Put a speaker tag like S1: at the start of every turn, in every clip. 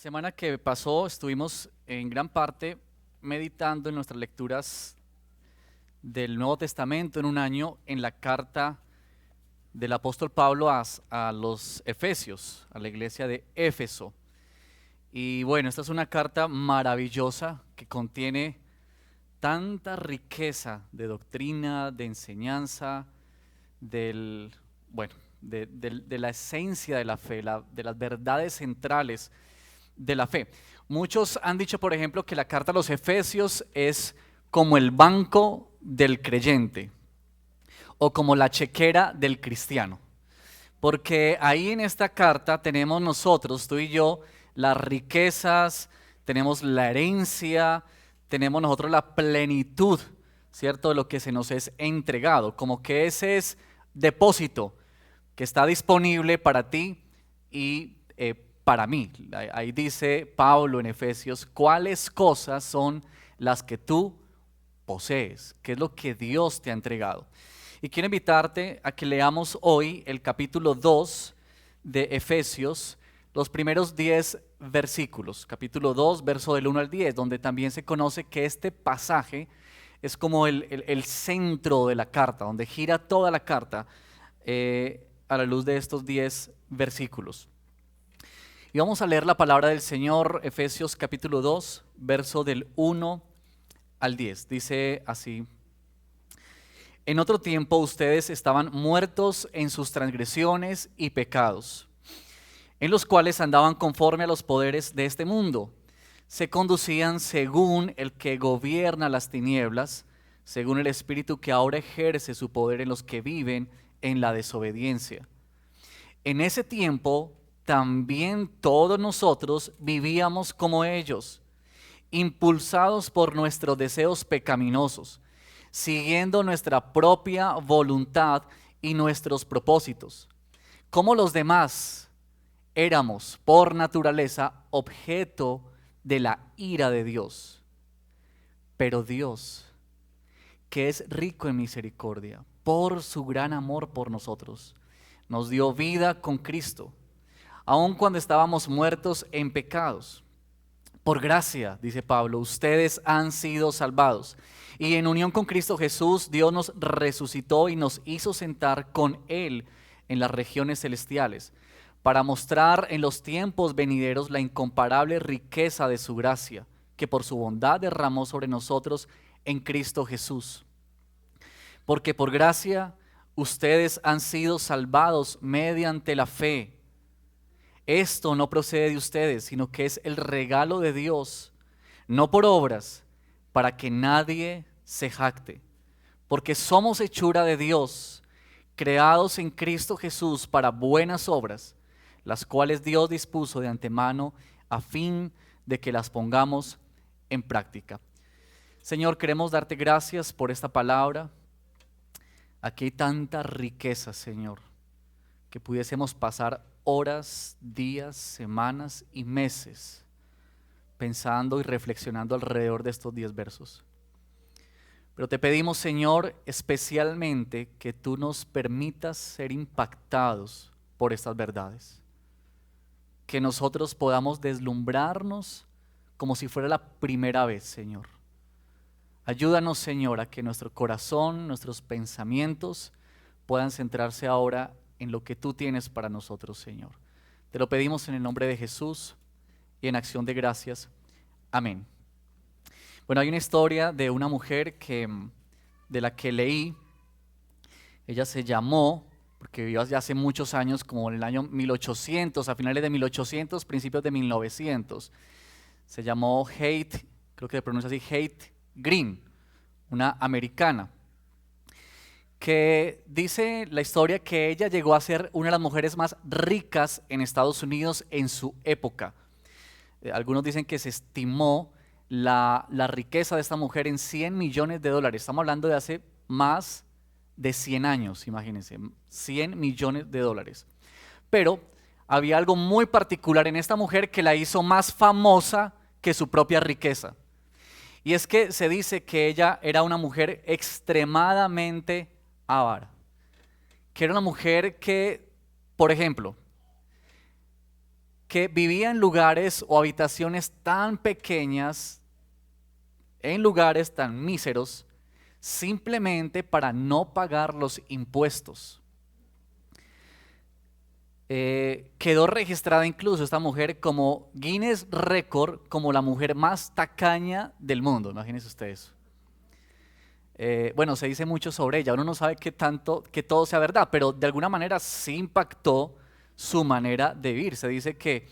S1: semana que pasó estuvimos en gran parte meditando en nuestras lecturas del Nuevo Testamento en un año en la carta del apóstol Pablo a los Efesios, a la iglesia de Éfeso. Y bueno, esta es una carta maravillosa que contiene tanta riqueza de doctrina, de enseñanza, del, bueno, de la esencia de la fe, de las verdades centrales de la fe. Muchos han dicho, por ejemplo, que la carta a los Efesios es como el banco del creyente o como la chequera del cristiano, porque ahí en esta carta tenemos nosotros, tú y yo, las riquezas, tenemos la herencia, tenemos nosotros la plenitud, ¿cierto? De lo que se nos es entregado, como que ese es depósito que está disponible para ti y para mí. Ahí dice Pablo en Efesios, ¿cuáles cosas son las que tú posees? ¿Qué es lo que Dios te ha entregado? Y quiero invitarte a que leamos hoy el capítulo 2 de Efesios, los primeros 10 versículos, capítulo 2, verso del 1 al 10, donde también se conoce que este pasaje es como el centro de la carta, donde gira toda la carta a la luz de estos 10 versículos. Y vamos a leer la palabra del Señor, Efesios capítulo 2, verso del 1 al 10. Dice así: en otro tiempo ustedes estaban muertos en sus transgresiones y pecados, en los cuales andaban conforme a los poderes de este mundo. Se conducían según el que gobierna las tinieblas, según el espíritu que ahora ejerce su poder en los que viven en la desobediencia. En ese tiempo también todos nosotros vivíamos como ellos, impulsados por nuestros deseos pecaminosos, siguiendo nuestra propia voluntad y nuestros propósitos. Como los demás, éramos por naturaleza objeto de la ira de Dios. Pero Dios, que es rico en misericordia, por su gran amor por nosotros, nos dio vida con Cristo, aun cuando estábamos muertos en pecados. Por gracia, dice Pablo, ustedes han sido salvados. Y en unión con Cristo Jesús, Dios nos resucitó y nos hizo sentar con Él en las regiones celestiales, para mostrar en los tiempos venideros la incomparable riqueza de su gracia, que por su bondad derramó sobre nosotros en Cristo Jesús. Porque por gracia ustedes han sido salvados mediante la fe. Esto no procede de ustedes, sino que es el regalo de Dios, no por obras, para que nadie se jacte. Porque somos hechura de Dios, creados en Cristo Jesús para buenas obras, las cuales Dios dispuso de antemano a fin de que las pongamos en práctica. Señor, queremos darte gracias por esta palabra. Aquí hay tanta riqueza, Señor, que pudiésemos pasar horas, días, semanas y meses pensando y reflexionando alrededor de estos 10 versos. Pero te pedimos, Señor, especialmente que tú nos permitas ser impactados por estas verdades. Que nosotros podamos deslumbrarnos como si fuera la primera vez, Señor. Ayúdanos, Señor, a que nuestro corazón, nuestros pensamientos puedan centrarse ahora en lo que tú tienes para nosotros, Señor. Te lo pedimos en el nombre de Jesús y en acción de gracias. Amén. Bueno, hay una historia de una mujer de la que leí. Ella se llamó, porque vivió ya hace muchos años, como en el año 1800, a finales de 1800, principios de 1900. Se llamó Haight, creo que se pronuncia así, Haight Green, una americana, que dice la historia que ella llegó a ser una de las mujeres más ricas en Estados Unidos en su época. Algunos dicen que se estimó la riqueza de esta mujer en $100 millones. Estamos hablando de hace más de 100 años, imagínense, $100 millones. Pero había algo muy particular en esta mujer que la hizo más famosa que su propia riqueza. Y es que se dice que ella era una mujer extremadamente avara, que era una mujer que, por ejemplo, que vivía en lugares o habitaciones tan pequeñas, en lugares tan míseros, simplemente para no pagar los impuestos. Quedó registrada incluso esta mujer como Guinness Record, como la mujer más tacaña del mundo, imagínense ustedes. Bueno, se dice mucho sobre ella, uno no sabe qué tanto, que todo sea verdad, pero de alguna manera sí impactó su manera de vivir. Se dice que,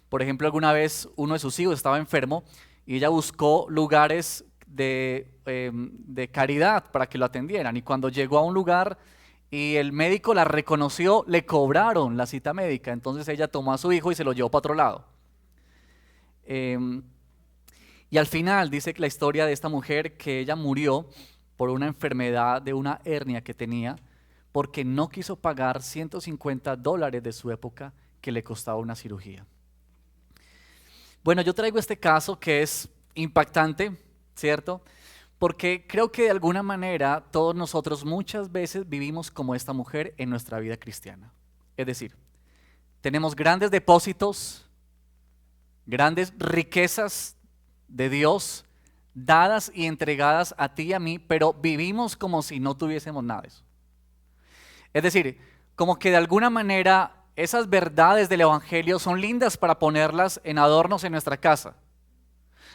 S1: por ejemplo, alguna vez uno de sus hijos estaba enfermo y ella buscó lugares de caridad para que lo atendieran, y cuando llegó a un lugar y el médico la reconoció, le cobraron la cita médica. Entonces ella tomó a su hijo y se lo llevó para otro lado. Y al final dice que la historia de esta mujer, que ella murió por una enfermedad de una hernia que tenía, porque no quiso pagar $150 de su época que le costaba una cirugía. Bueno, yo traigo este caso que es impactante, ¿cierto? Porque creo que de alguna manera todos nosotros muchas veces vivimos como esta mujer en nuestra vida cristiana. Es decir, tenemos grandes depósitos, grandes riquezas de Dios dadas y entregadas a ti y a mí, pero vivimos como si no tuviésemos nada de eso. Es decir, como que de alguna manera esas verdades del Evangelio son lindas para ponerlas en adornos en nuestra casa,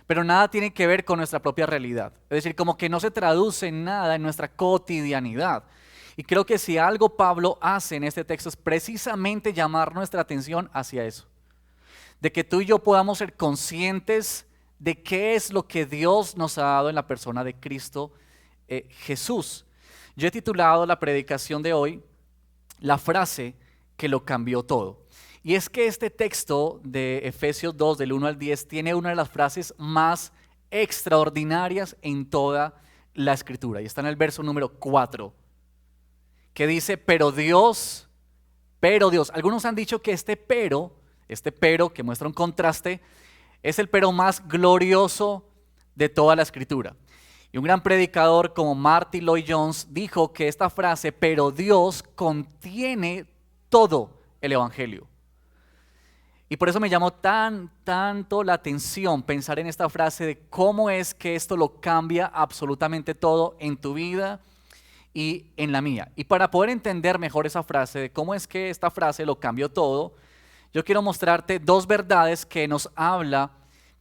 S1: pero nada tiene que ver con nuestra propia realidad. Es decir, como que no se traduce en nada en nuestra cotidianidad. Y creo que si algo Pablo hace en este texto es precisamente llamar nuestra atención hacia eso. De que tú y yo podamos ser conscientes de qué es lo que Dios nos ha dado en la persona de Cristo Jesús. Yo he titulado la predicación de hoy la frase que lo cambió todo. Y es que este texto de Efesios 2, del 1 al 10, tiene una de las frases más extraordinarias en toda la Escritura. Y está en el verso número 4, que dice, pero Dios, algunos han dicho que este pero que muestra un contraste, es el pero más glorioso de toda la Escritura. Y un gran predicador como Martin Lloyd-Jones dijo que esta frase, pero Dios, contiene todo el Evangelio. Y por eso me llamó tanto la atención pensar en esta frase de cómo es que esto lo cambia absolutamente todo en tu vida y en la mía. Y para poder entender mejor esa frase, de cómo es que esta frase lo cambió todo, yo quiero mostrarte dos verdades que nos habla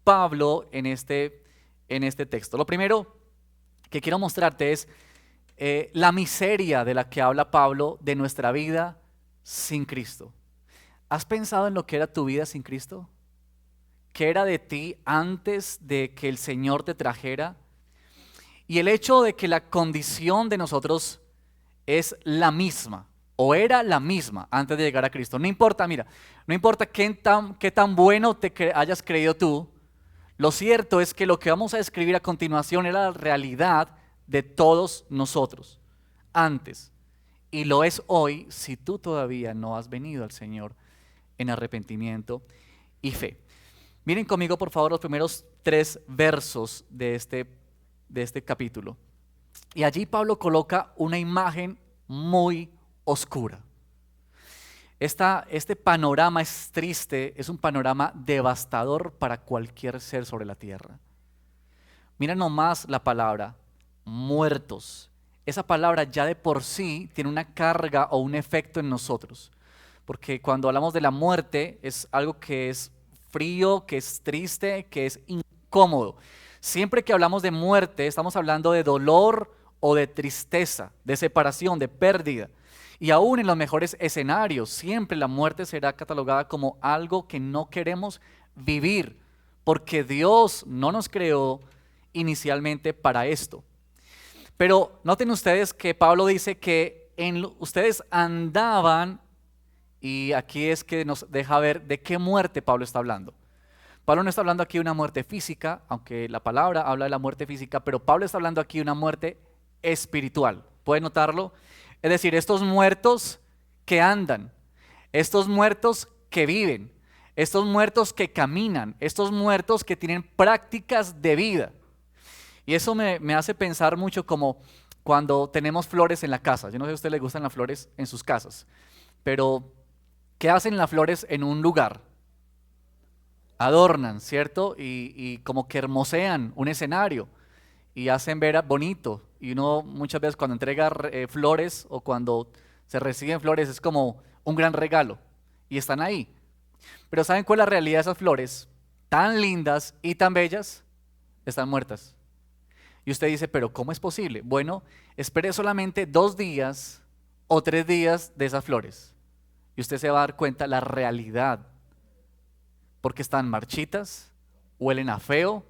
S1: Pablo en este texto. Lo primero que quiero mostrarte es la miseria de la que habla Pablo de nuestra vida sin Cristo. ¿Has pensado en lo que era tu vida sin Cristo? ¿Qué era de ti antes de que el Señor te trajera? Y el hecho de que la condición de nosotros es la misma, o era la misma antes de llegar a Cristo. No importa, mira, no importa qué tan bueno hayas creído tú, lo cierto es que lo que vamos a describir a continuación era la realidad de todos nosotros antes. Y lo es hoy si tú todavía no has venido al Señor en arrepentimiento y fe. Miren conmigo por favor los primeros 3 versos de este capítulo. Y allí Pablo coloca una imagen muy oscura. Este panorama es triste, es un panorama devastador para cualquier ser sobre la tierra. Mira nomás la palabra, muertos. Esa palabra ya de por sí tiene una carga o un efecto en nosotros. Porque cuando hablamos de la muerte es algo que es frío, que es triste, que es incómodo. Siempre que hablamos de muerte estamos hablando de dolor o de tristeza, de separación, de pérdida. Y aún en los mejores escenarios, siempre la muerte será catalogada como algo que no queremos vivir, porque Dios no nos creó inicialmente para esto. Pero noten ustedes que Pablo dice que ustedes andaban, y aquí es que nos deja ver de qué muerte Pablo está hablando. Pablo no está hablando aquí de una muerte física, aunque la palabra habla de la muerte física, pero Pablo está hablando aquí de una muerte espiritual. ¿Pueden notarlo? Es decir, estos muertos que andan, estos muertos que viven, estos muertos que caminan, estos muertos que tienen prácticas de vida. Y eso me hace pensar mucho como cuando tenemos flores en la casa. Yo no sé si a ustedes les gustan las flores en sus casas, pero ¿qué hacen las flores en un lugar? adornan, ¿cierto? Y como que hermosean un escenario y hacen ver bonito. Y uno muchas veces cuando entrega flores o cuando se reciben flores es como un gran regalo y están ahí. Pero ¿saben cuál es la realidad de esas flores? Tan lindas y tan bellas, están muertas. Y usted dice, pero ¿cómo es posible? Bueno, espere solamente 2 días o 3 días de esas flores. Y usted se va a dar cuenta la realidad, porque están marchitas, huelen a feo,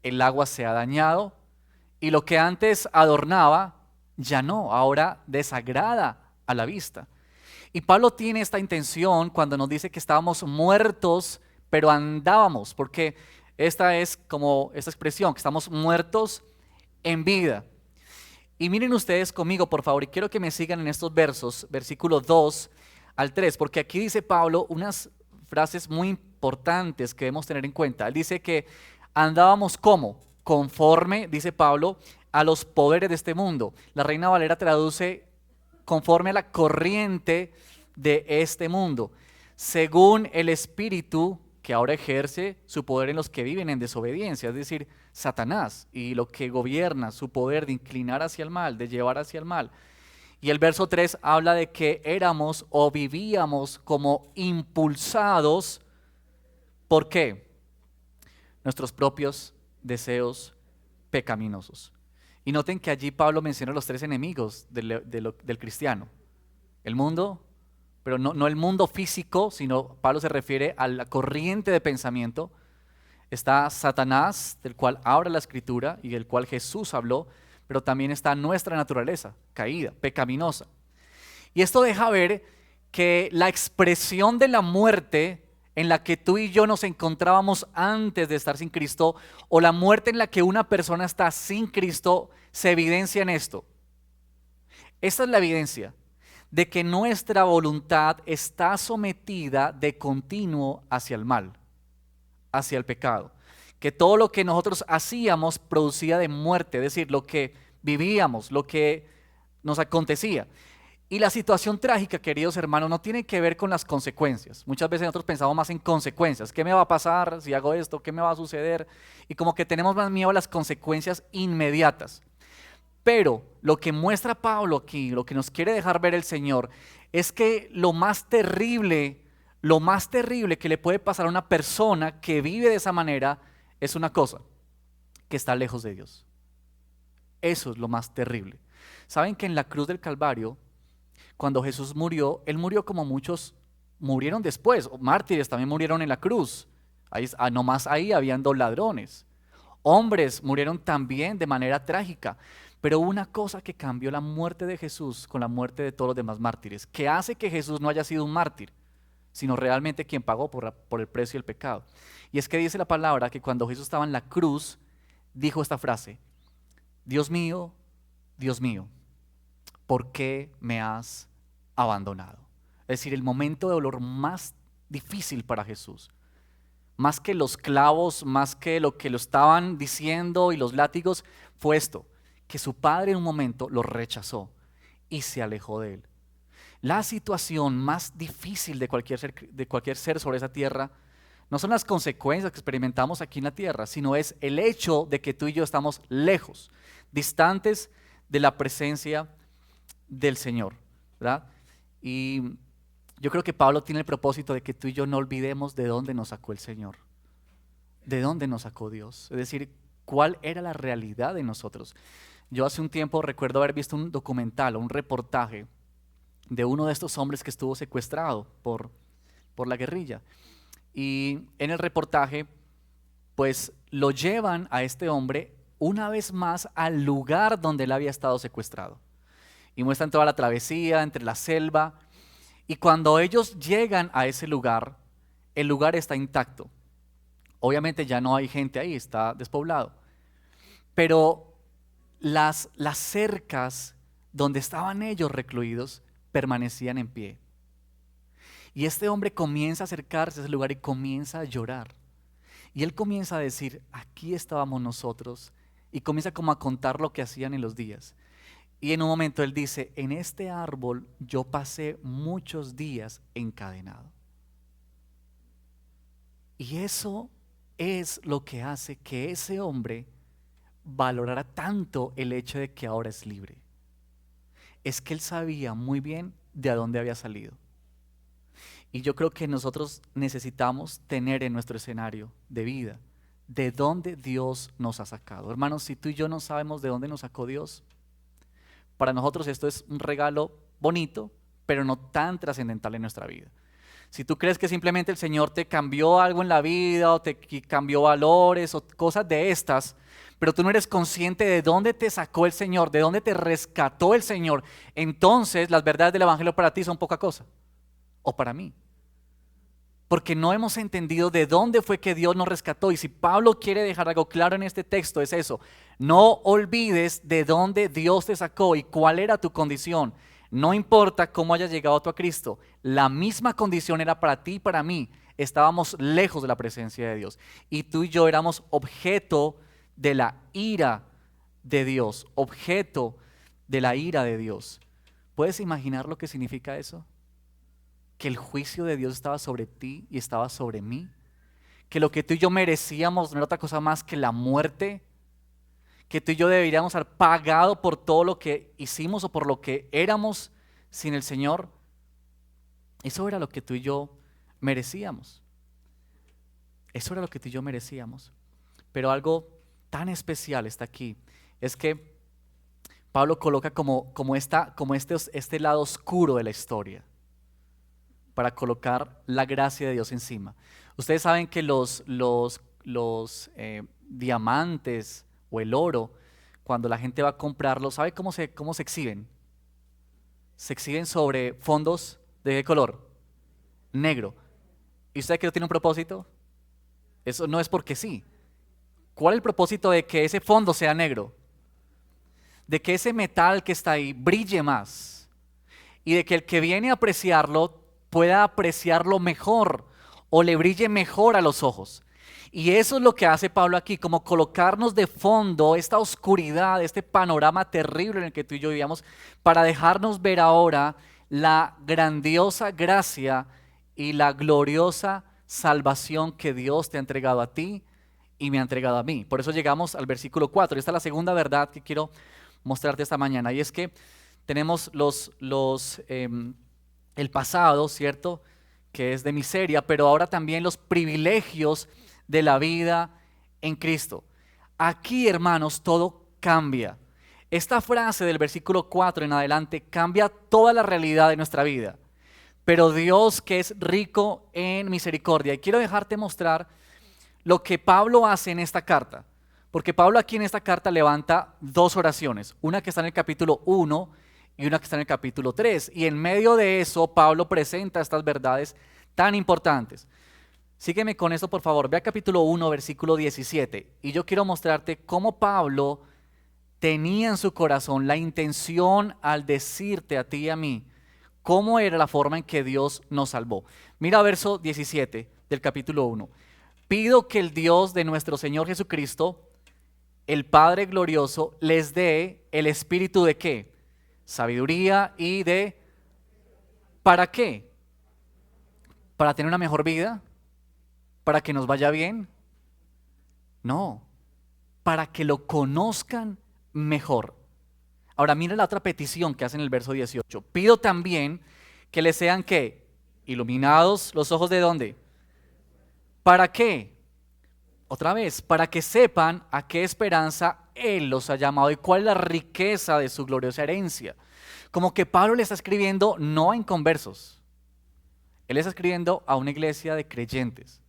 S1: el agua se ha dañado y lo que antes adornaba ya no, ahora desagrada a la vista. Y Pablo tiene esta intención cuando nos dice que estábamos muertos, pero andábamos, porque esta es como esta expresión, que estamos muertos en vida. Y miren ustedes conmigo, por favor, y quiero que me sigan en estos versos, versículos 2 al 3, porque aquí dice Pablo unas frases muy importantes que debemos tener en cuenta. Él dice que andábamos como, conforme, dice Pablo, a los poderes de este mundo. La Reina Valera traduce conforme a la corriente de este mundo, según el espíritu que ahora ejerce su poder en los que viven en desobediencia, es decir, Satanás y lo que gobierna su poder de inclinar hacia el mal, de llevar hacia el mal. Y el verso 3 habla de que éramos o vivíamos como impulsados, ¿por qué? Nuestros propios deseos pecaminosos. Y noten que allí Pablo menciona los 3 enemigos del cristiano. El mundo, pero no el mundo físico, sino Pablo se refiere a la corriente de pensamiento. Está Satanás, del cual habla la Escritura y del cual Jesús habló, pero también está nuestra naturaleza, caída, pecaminosa. Y esto deja ver que la expresión de la muerte en la que tú y yo nos encontrábamos antes de estar sin Cristo, o la muerte en la que una persona está sin Cristo, se evidencia en esto. Esta es la evidencia de que nuestra voluntad está sometida de continuo hacia el mal, hacia el pecado. Que todo lo que nosotros hacíamos producía de muerte, es decir, lo que vivíamos, lo que nos acontecía. Y la situación trágica, queridos hermanos, no tiene que ver con las consecuencias. Muchas veces nosotros pensamos más en consecuencias. ¿Qué me va a pasar si hago esto? ¿Qué me va a suceder? Y como que tenemos más miedo a las consecuencias inmediatas. Pero lo que muestra Pablo aquí, lo que nos quiere dejar ver el Señor, es que lo más terrible que le puede pasar a una persona que vive de esa manera es una cosa, que está lejos de Dios. Eso es lo más terrible. ¿Saben que en la cruz del Calvario, cuando Jesús murió, Él murió como muchos murieron después? Mártires también murieron en la cruz. Nomás ahí habían 2 ladrones. Hombres murieron también de manera trágica. Pero hubo una cosa que cambió la muerte de Jesús con la muerte de todos los demás mártires, que hace que Jesús no haya sido un mártir, sino realmente quien pagó por el precio del pecado. Y es que dice la palabra que cuando Jesús estaba en la cruz, dijo esta frase: Dios mío, ¿por qué me has abandonado? Es decir, el momento de dolor más difícil para Jesús, más que los clavos, más que lo estaban diciendo y los látigos, fue esto, que su padre en un momento lo rechazó y se alejó de él. La situación más difícil de cualquier ser sobre esa tierra no son las consecuencias que experimentamos aquí en la tierra, sino es el hecho de que tú y yo estamos lejos, distantes de la presencia del Señor, ¿verdad? Y yo creo que Pablo tiene el propósito de que tú y yo no olvidemos de dónde nos sacó el Señor, de dónde nos sacó Dios, es decir, cuál era la realidad de nosotros. Yo hace un tiempo recuerdo haber visto un documental o un reportaje de uno de estos hombres que estuvo secuestrado por la guerrilla. Y en el reportaje, pues lo llevan a este hombre una vez más al lugar donde él había estado secuestrado. Y muestran toda la travesía entre la selva. Y cuando ellos llegan a ese lugar, el lugar está intacto. Obviamente ya no hay gente ahí, está despoblado. Pero las cercas donde estaban ellos recluidos permanecían en pie. Y este hombre comienza a acercarse a ese lugar y comienza a llorar. Y él comienza a decir, aquí estábamos nosotros. Y comienza como a contar lo que hacían en los días. Y en un momento él dice, en este árbol yo pasé muchos días encadenado. Y eso es lo que hace que ese hombre valorara tanto el hecho de que ahora es libre. Es que él sabía muy bien de a dónde había salido. Y yo creo que nosotros necesitamos tener en nuestro escenario de vida de dónde Dios nos ha sacado. Hermanos, si tú y yo no sabemos de dónde nos sacó Dios, para nosotros esto es un regalo bonito, pero no tan trascendental en nuestra vida. Si tú crees que simplemente el Señor te cambió algo en la vida o te cambió valores o cosas de estas, pero tú no eres consciente de dónde te sacó el Señor, de dónde te rescató el Señor, entonces las verdades del Evangelio para ti son poca cosa, o para mí. Porque no hemos entendido de dónde fue que Dios nos rescató. Y si Pablo quiere dejar algo claro en este texto es eso: no olvides de dónde Dios te sacó y cuál era tu condición. No importa cómo hayas llegado tú a Cristo, la misma condición era para ti y para mí. Estábamos lejos de la presencia de Dios. Y tú y yo éramos objeto de la ira de Dios, objeto de la ira de Dios. ¿Puedes imaginar lo que significa eso? Que el juicio de Dios estaba sobre ti y estaba sobre mí, que lo que tú y yo merecíamos no era otra cosa más que la muerte, que tú y yo deberíamos haber pagado por todo lo que hicimos o por lo que éramos sin el Señor. Eso era lo que tú y yo merecíamos. Eso era lo que tú y yo merecíamos. Pero algo tan especial está aquí, es que Pablo coloca como este lado oscuro de la historia, para colocar la gracia de Dios encima. Ustedes saben que los diamantes o el oro, cuando la gente va a comprarlo, ¿sabe cómo se exhiben? Se exhiben sobre fondos ¿de qué color? Negro. ¿Y usted que no tiene un propósito? Eso no es porque sí. ¿Cuál es el propósito de que ese fondo sea negro? De que ese metal que está ahí brille más y de que el que viene a apreciarlo pueda apreciarlo mejor o le brille mejor a los ojos. Y eso es lo que hace Pablo aquí, como colocarnos de fondo esta oscuridad, este panorama terrible en el que tú y yo vivíamos, para dejarnos ver ahora la grandiosa gracia y la gloriosa salvación que Dios te ha entregado a ti y me ha entregado a mí. Por eso llegamos al versículo 4. Esta es la segunda verdad que quiero mostrarte esta mañana, y es que tenemos el pasado, ¿cierto?, que es de miseria, pero ahora también los privilegios de la vida en Cristo. Aquí, hermanos, todo cambia. Esta frase del versículo 4 en adelante cambia toda la realidad de nuestra vida. Pero Dios, que es rico en misericordia, y quiero dejarte mostrar lo que Pablo hace en esta carta, porque Pablo aquí en esta carta levanta dos oraciones, una que está en el capítulo 1 y una que está en el capítulo 3, y en medio de eso Pablo presenta estas verdades tan importantes. Sígueme con esto, por favor. Ve al capítulo 1, versículo 17, y yo quiero mostrarte cómo Pablo tenía en su corazón la intención al decirte a ti y a mí cómo era la forma en que Dios nos salvó. Mira verso 17 del capítulo 1. Pido que el Dios de nuestro Señor Jesucristo, el Padre glorioso, les dé el espíritu de ¿qué? Sabiduría y de... ¿Para qué? ¿Para tener una mejor vida? ¿Para que nos vaya bien? No, para que lo conozcan mejor. Ahora mira la otra petición que hace en el verso 18. Pido también que les sean ¿qué? Iluminados los ojos, ¿de dónde? ¿Para qué? Otra vez, para que sepan a qué esperanza Él los ha llamado y cuál es la riqueza de su gloriosa herencia. Como que Pablo le está escribiendo no a inconversos. Él está escribiendo a una iglesia de creyentes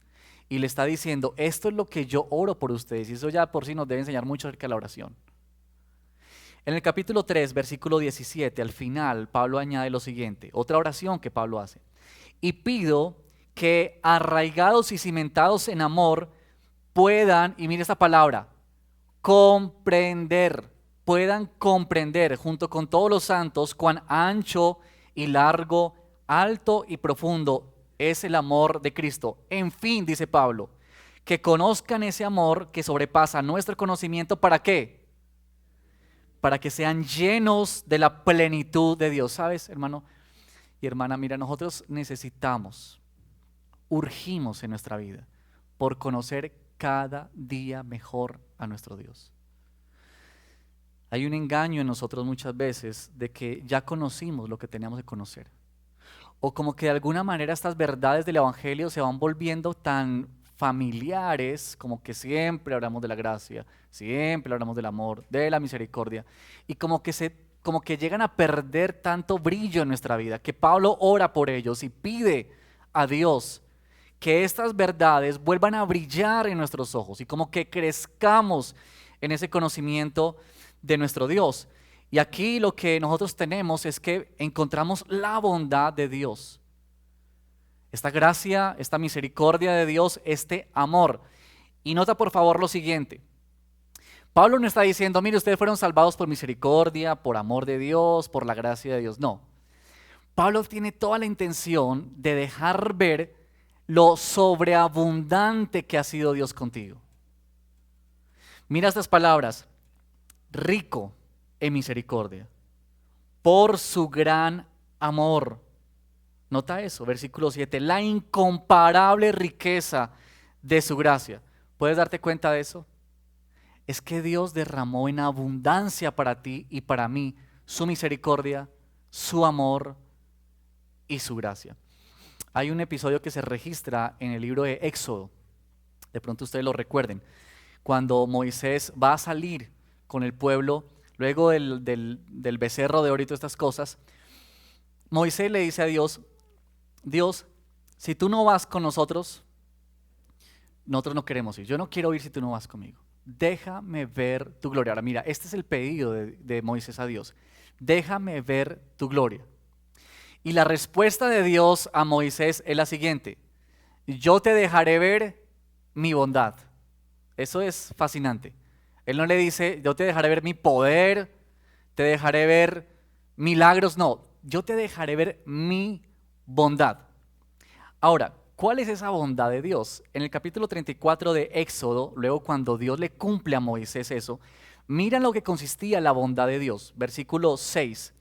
S1: y le está diciendo, esto es lo que yo oro por ustedes, y eso ya por sí nos debe enseñar mucho acerca de la oración. En el capítulo 3, versículo 17, al final, Pablo añade lo siguiente, otra oración que Pablo hace. Y pido que arraigados y cimentados en amor puedan, y mire esta palabra, puedan comprender junto con todos los santos cuán ancho y largo, alto y profundo es el amor de Cristo. En fin, dice Pablo, que conozcan ese amor que sobrepasa nuestro conocimiento. ¿Para qué? Para que sean llenos de la plenitud de Dios. ¿Sabes, hermano y hermana? Mira, nosotros necesitamos, urgimos en nuestra vida por conocer cada día mejor a nuestro Dios. Hay un engaño en nosotros muchas veces de que ya conocimos lo que teníamos que conocer. O como que de alguna manera estas verdades del Evangelio se van volviendo tan familiares, como que siempre hablamos de la gracia, siempre hablamos del amor, de la misericordia, y como que llegan a perder tanto brillo en nuestra vida, que Pablo ora por ellos y pide a Dios que estas verdades vuelvan a brillar en nuestros ojos y como que crezcamos en ese conocimiento de nuestro Dios. Y aquí lo que nosotros tenemos es que encontramos la bondad de Dios. Esta gracia, esta misericordia de Dios, este amor. Y nota por favor lo siguiente. Pablo no está diciendo, mire, ustedes fueron salvados por misericordia, por amor de Dios, por la gracia de Dios. No. Pablo tiene toda la intención de dejar ver lo sobreabundante que ha sido Dios contigo. Mira estas palabras. Rico en misericordia, por su gran amor. Nota eso, versículo 7, la incomparable riqueza de su gracia. ¿Puedes darte cuenta de eso? Es que Dios derramó en abundancia para ti y para mí su misericordia, su amor y su gracia. Hay un episodio que se registra en el libro de Éxodo, de pronto ustedes lo recuerden, cuando Moisés va a salir con el pueblo, luego del becerro de oro y todas estas cosas, Moisés le dice a Dios, Dios, si tú no vas con nosotros no queremos ir, yo no quiero ir si tú no vas conmigo. Déjame ver tu gloria. Ahora mira, este es el pedido de Moisés a Dios. Déjame ver tu gloria. Y la respuesta de Dios a Moisés es la siguiente. Yo te dejaré ver mi bondad. Eso es fascinante. Él no le dice, yo te dejaré ver mi poder, te dejaré ver milagros. No, yo te dejaré ver mi bondad. Ahora, ¿cuál es esa bondad de Dios? En el capítulo 34 de Éxodo, luego cuando Dios le cumple a Moisés eso, miran lo que consistía la bondad de Dios. Versículo 6.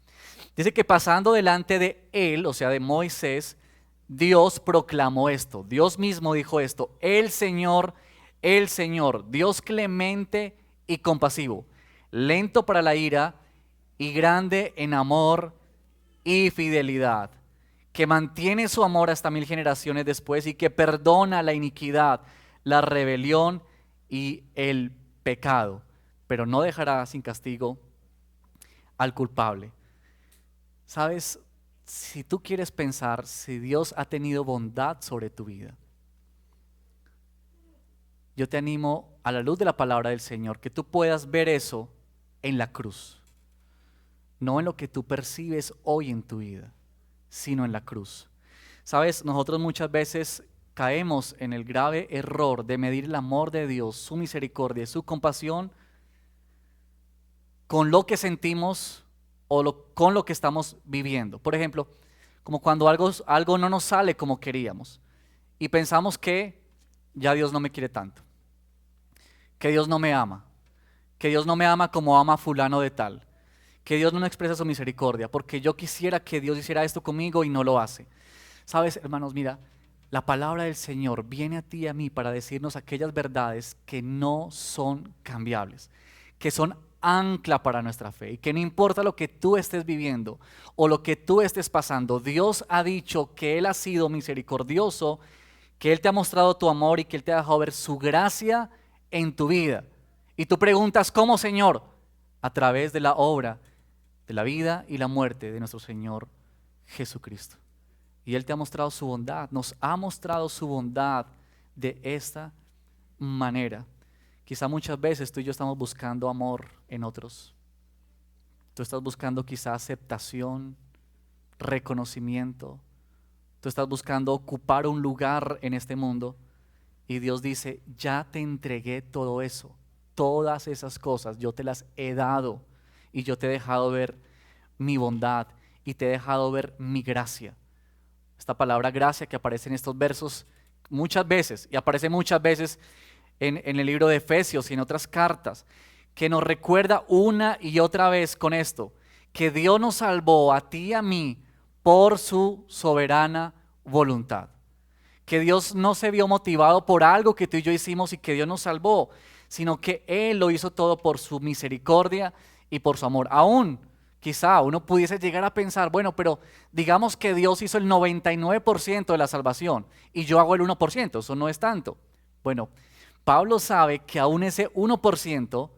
S1: Dice que pasando delante de él, o sea de Moisés, Dios proclamó esto. Dios mismo dijo esto. El Señor, Dios clemente y compasivo, lento para la ira y grande en amor y fidelidad, que mantiene su amor hasta 1000 generaciones después y que perdona la iniquidad, la rebelión y el pecado, pero no dejará sin castigo al culpable. ¿Sabes? Si tú quieres pensar si Dios ha tenido bondad sobre tu vida, yo te animo a la luz de la palabra del Señor que tú puedas ver eso en la cruz, no en lo que tú percibes hoy en tu vida, sino en la cruz. ¿Sabes? Nosotros muchas veces caemos en el grave error de medir el amor de Dios, su misericordia, su compasión con lo que sentimos o con lo que estamos viviendo. Por ejemplo, como cuando algo no nos sale como queríamos y pensamos que ya Dios no me quiere tanto, que Dios no me ama, que Dios no me ama como ama a fulano de tal, que Dios no me expresa su misericordia, porque yo quisiera que Dios hiciera esto conmigo y no lo hace. ¿Sabes, hermanos? Mira, la palabra del Señor viene a ti y a mí para decirnos aquellas verdades que no son cambiables, que son ancla para nuestra fe y que no importa lo que tú estés viviendo o lo que tú estés pasando, Dios ha dicho que Él ha sido misericordioso, que Él te ha mostrado tu amor y que Él te ha dejado ver su gracia en tu vida. Y tú preguntas, ¿cómo, Señor? A través de la obra, de la vida y la muerte de nuestro Señor Jesucristo. Y Él te ha mostrado su bondad, nos ha mostrado su bondad de esta manera. Quizá muchas veces tú y yo estamos buscando amor en otros. Tú estás buscando quizá aceptación, reconocimiento. Tú estás buscando ocupar un lugar en este mundo. Y Dios dice, ya te entregué todo eso. Todas esas cosas yo te las he dado. Y yo te he dejado ver mi bondad y te he dejado ver mi gracia. Esta palabra gracia que aparece en estos versos muchas veces y aparece muchas veces en el libro de Efesios y en otras cartas, que nos recuerda una y otra vez con esto, que Dios nos salvó a ti y a mí por su soberana voluntad, que Dios no se vio motivado por algo que tú y yo hicimos y que Dios nos salvó, sino que Él lo hizo todo por su misericordia y por su amor. Aún quizá uno pudiese llegar a pensar, bueno, pero digamos que Dios hizo el 99% de la salvación y yo hago el 1%, eso no es tanto. Bueno, Pablo sabe que aún ese 1%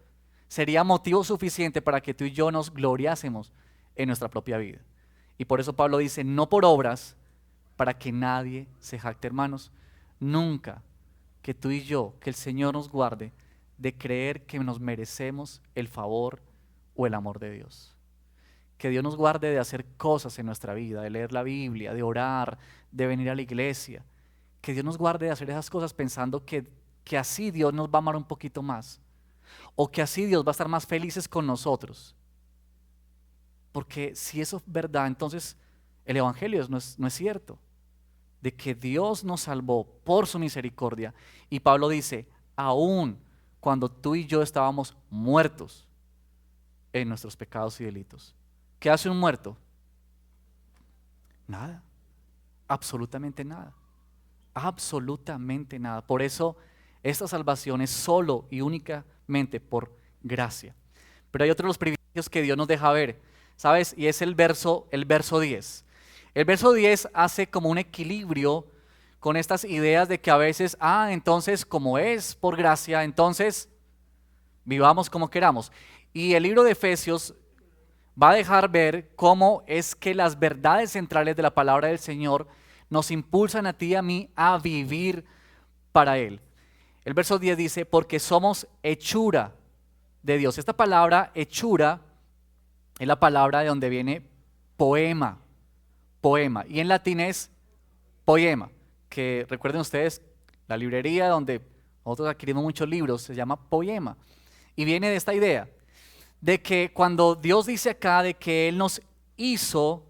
S1: sería motivo suficiente para que tú y yo nos gloriásemos en nuestra propia vida. Y por eso Pablo dice, no por obras, para que nadie se jacte, hermanos. Nunca que tú y yo, que el Señor nos guarde de creer que nos merecemos el favor o el amor de Dios. Que Dios nos guarde de hacer cosas en nuestra vida, de leer la Biblia, de orar, de venir a la iglesia. Que Dios nos guarde de hacer esas cosas pensando que así Dios nos va a amar un poquito más. O que así Dios va a estar más felices con nosotros. Porque si eso es verdad, entonces el Evangelio no es cierto. De que Dios nos salvó por su misericordia. Y Pablo dice, aún cuando tú y yo estábamos muertos en nuestros pecados y delitos. ¿Qué hace un muerto? Nada. Absolutamente nada. Absolutamente nada. Por eso esta salvación es solo y únicamente por gracia. Pero hay otros los privilegios que Dios nos deja ver, ¿sabes? Y es el verso 10. El verso 10 hace como un equilibrio con estas ideas de que a veces, entonces como es por gracia, entonces vivamos como queramos. Y el libro de Efesios va a dejar ver cómo es que las verdades centrales de la palabra del Señor nos impulsan a ti y a mí a vivir para Él. El verso 10 dice, porque somos hechura de Dios. Esta palabra hechura es la palabra de donde viene poema, y en latín es poema, que recuerden ustedes, la librería donde nosotros adquirimos muchos libros se llama poema, y viene de esta idea, de que cuando Dios dice acá de que Él nos hizo,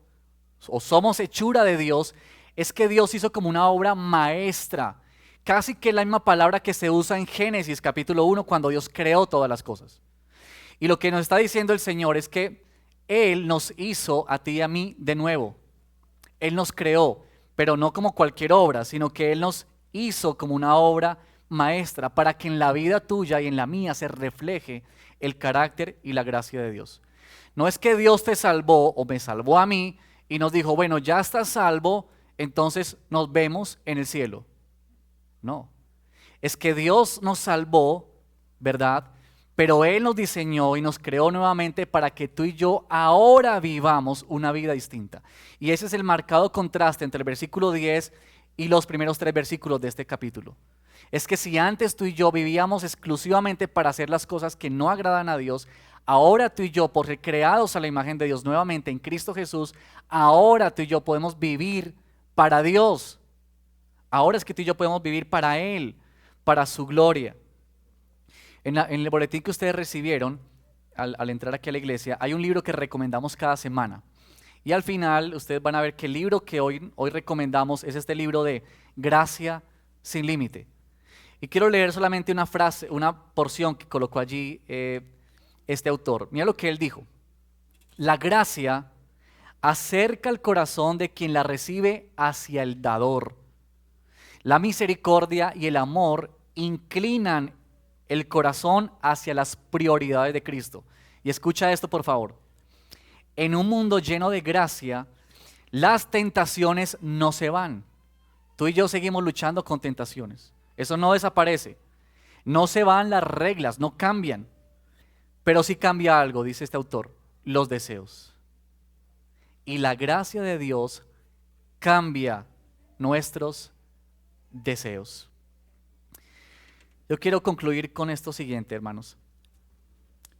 S1: o somos hechura de Dios, es que Dios hizo como una obra maestra, casi que la misma palabra que se usa en Génesis capítulo 1 cuando Dios creó todas las cosas. Y lo que nos está diciendo el Señor es que Él nos hizo a ti y a mí de nuevo. Él nos creó, pero no como cualquier obra, sino que Él nos hizo como una obra maestra para que en la vida tuya y en la mía se refleje el carácter y la gracia de Dios. No es que Dios te salvó o me salvó a mí y nos dijo, bueno, ya estás salvo, entonces nos vemos en el cielo. No, es que Dios nos salvó, ¿verdad? Pero Él nos diseñó y nos creó nuevamente para que tú y yo ahora vivamos una vida distinta. Y ese es el marcado contraste entre el versículo 10 y los primeros 3 versículos de este capítulo. Es que si antes tú y yo vivíamos exclusivamente para hacer las cosas que no agradan a Dios, ahora tú y yo, por ser creados a la imagen de Dios nuevamente en Cristo Jesús, ahora tú y yo podemos vivir para Dios. Ahora es que tú y yo podemos vivir para Él, para su gloria. En el boletín que ustedes recibieron al entrar aquí a la iglesia, hay un libro que recomendamos cada semana. Y al final ustedes van a ver que el libro que hoy recomendamos es este libro de Gracia sin límite. Y quiero leer solamente una frase, una porción que colocó allí este autor. Mira lo que él dijo. La gracia acerca el corazón de quien la recibe hacia el dador. La misericordia y el amor inclinan el corazón hacia las prioridades de Cristo. Y escucha esto, por favor. En un mundo lleno de gracia, las tentaciones no se van. Tú y yo seguimos luchando con tentaciones. Eso no desaparece. No se van las reglas, no cambian. Pero sí cambia algo, dice este autor, los deseos. Y la gracia de Dios cambia nuestros deseos. Yo quiero concluir con esto siguiente, hermanos.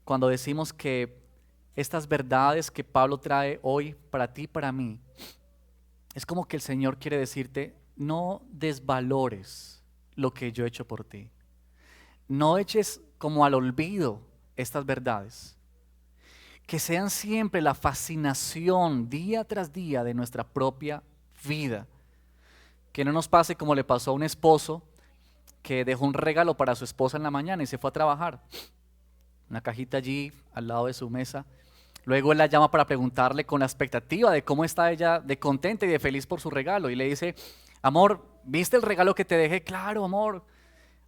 S1: Cuando decimos que estas verdades que Pablo trae hoy para ti y para mí, es como que el Señor quiere decirte, no desvalores lo que yo he hecho por ti. No eches como al olvido estas verdades. Que sean siempre la fascinación día tras día de nuestra propia vida. Que no nos pase como le pasó a un esposo que dejó un regalo para su esposa en la mañana y se fue a trabajar. Una cajita allí al lado de su mesa. Luego él la llama para preguntarle con la expectativa de cómo está ella de contenta y de feliz por su regalo. Y le dice, amor, ¿Viste el regalo que te dejé? Claro, amor,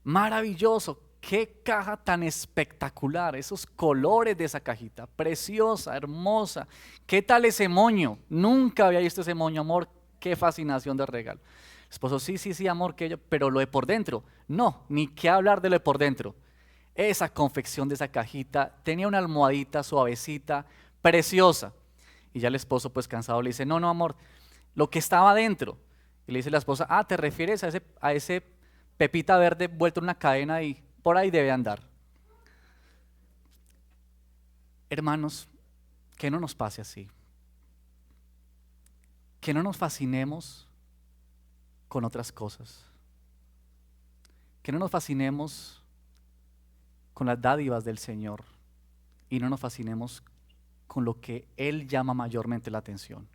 S1: maravilloso. Qué caja tan espectacular, esos colores de esa cajita, preciosa, hermosa. ¿Qué tal ese moño? Nunca había visto ese moño, amor. Qué fascinación de regalo. Esposo, sí, sí, sí, amor, pero lo de por dentro, no, ni qué hablar de lo de por dentro. Esa confección de esa cajita tenía una almohadita suavecita, preciosa. Y ya el esposo, pues cansado, le dice, no, no, amor, lo que estaba dentro. Y le dice la esposa, ah, ¿te refieres a ese pepita verde vuelto en una cadena y por ahí debe andar? Hermanos, que no nos pase así. Que no nos fascinemos con otras cosas. Que no nos fascinemos con las dádivas del Señor y no nos fascinemos con lo que Él llama mayormente la atención.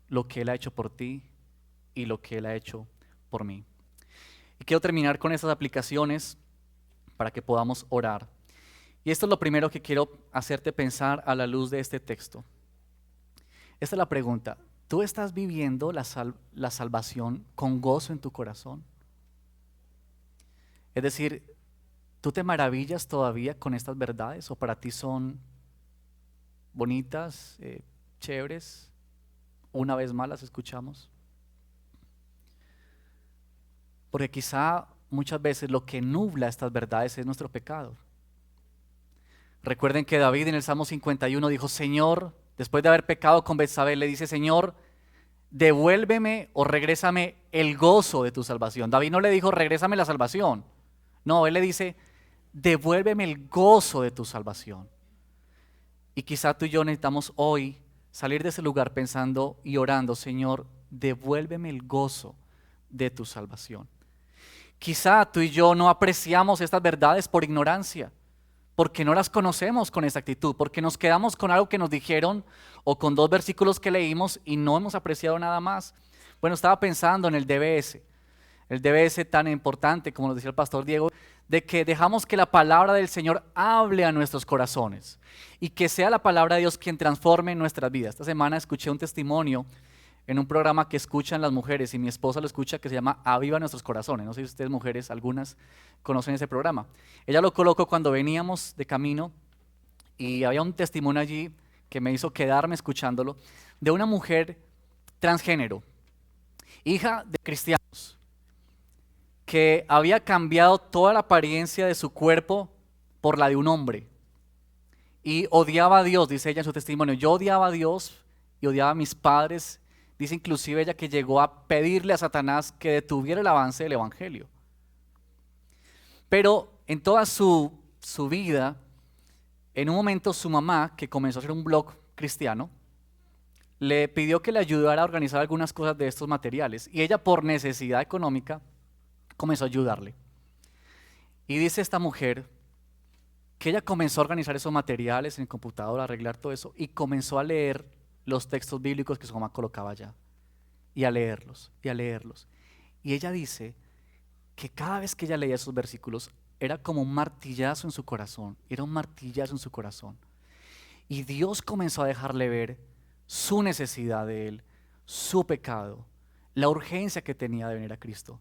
S1: Lo que Él ha hecho por ti y lo que Él ha hecho por mí. Y quiero terminar con estas aplicaciones para que podamos orar. Y esto es lo primero que quiero hacerte pensar a la luz de este texto. Esta es la pregunta. ¿Tú estás viviendo la salvación con gozo en tu corazón? Es decir, ¿tú te maravillas todavía con estas verdades o para ti son bonitas, chéveres? Una vez más las escuchamos. Porque quizá muchas veces lo que nubla estas verdades es nuestro pecado. Recuerden que David en el Salmo 51 dijo, Señor, después de haber pecado con Betsabé, le dice, Señor, devuélveme o regrésame el gozo de tu salvación. David no le dijo, regrésame la salvación. No, él le dice, devuélveme el gozo de tu salvación. Y quizá tú y yo necesitamos hoy salir de ese lugar pensando y orando, Señor, devuélveme el gozo de tu salvación. Quizá tú y yo no apreciamos estas verdades por ignorancia, porque no las conocemos con exactitud, porque nos quedamos con algo que nos dijeron o con 2 versículos que leímos y no hemos apreciado nada más. Bueno, estaba pensando en el DBS tan importante, como nos decía el pastor Diego, de que dejamos que la palabra del Señor hable a nuestros corazones y que sea la palabra de Dios quien transforme nuestras vidas. Esta semana escuché un testimonio en un programa que escuchan las mujeres y mi esposa lo escucha, que se llama Aviva Nuestros Corazones. No sé si ustedes mujeres, algunas conocen ese programa. Ella lo colocó cuando veníamos de camino y había un testimonio allí que me hizo quedarme escuchándolo, de una mujer transgénero, hija de cristianos, que había cambiado toda la apariencia de su cuerpo por la de un hombre y odiaba a Dios, dice ella en su testimonio. Yo odiaba a Dios y odiaba a mis padres. Dice inclusive ella que llegó a pedirle a Satanás que detuviera el avance del evangelio. Pero en toda su vida, en un momento su mamá, que comenzó a hacer un blog cristiano, le pidió que le ayudara a organizar algunas cosas de estos materiales y ella, por necesidad económica, comenzó a ayudarle. Y dice esta mujer que ella comenzó a organizar esos materiales en el computador, a arreglar todo eso y comenzó a leer los textos bíblicos que su mamá colocaba allá y a leerlos y a leerlos. Y ella dice que cada vez que ella leía esos versículos era como un martillazo en su corazón, era un martillazo en su corazón. Y Dios comenzó a dejarle ver su necesidad de él, su pecado, la urgencia que tenía de venir a Cristo.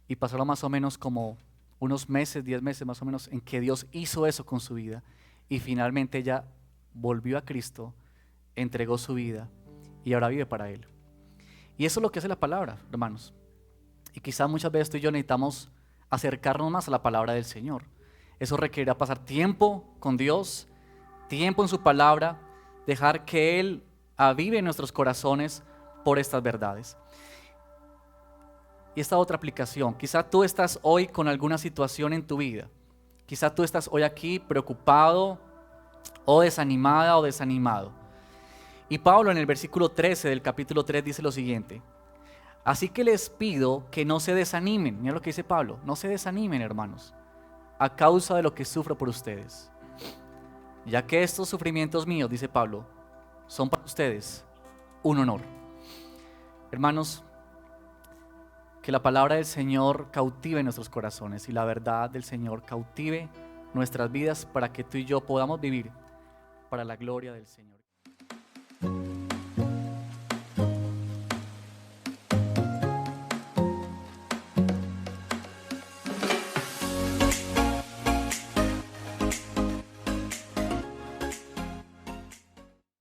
S1: Y pasaron más o menos como unos meses, 10 meses más o menos, en que Dios hizo eso con su vida. Y finalmente ella volvió a Cristo, entregó su vida y ahora vive para Él. Y eso es lo que hace la palabra, hermanos. Y quizás muchas veces tú y yo necesitamos acercarnos más a la palabra del Señor. Eso requerirá pasar tiempo con Dios, tiempo en su palabra, dejar que Él avive en nuestros corazones por estas verdades. Y esta otra aplicación, quizá tú estás hoy con alguna situación en tu vida, quizá tú estás hoy aquí preocupado o desanimada o desanimado. Y Pablo en el versículo 13 del capítulo 3 dice lo siguiente: así que les pido que no se desanimen. Mira lo que dice Pablo: no se desanimen, hermanos, a causa de lo que sufro por ustedes, ya que estos sufrimientos míos, dice Pablo, son para ustedes un honor. Hermanos, que la palabra del Señor cautive nuestros corazones y la verdad del Señor cautive nuestras vidas para que tú y yo podamos vivir para la gloria del Señor.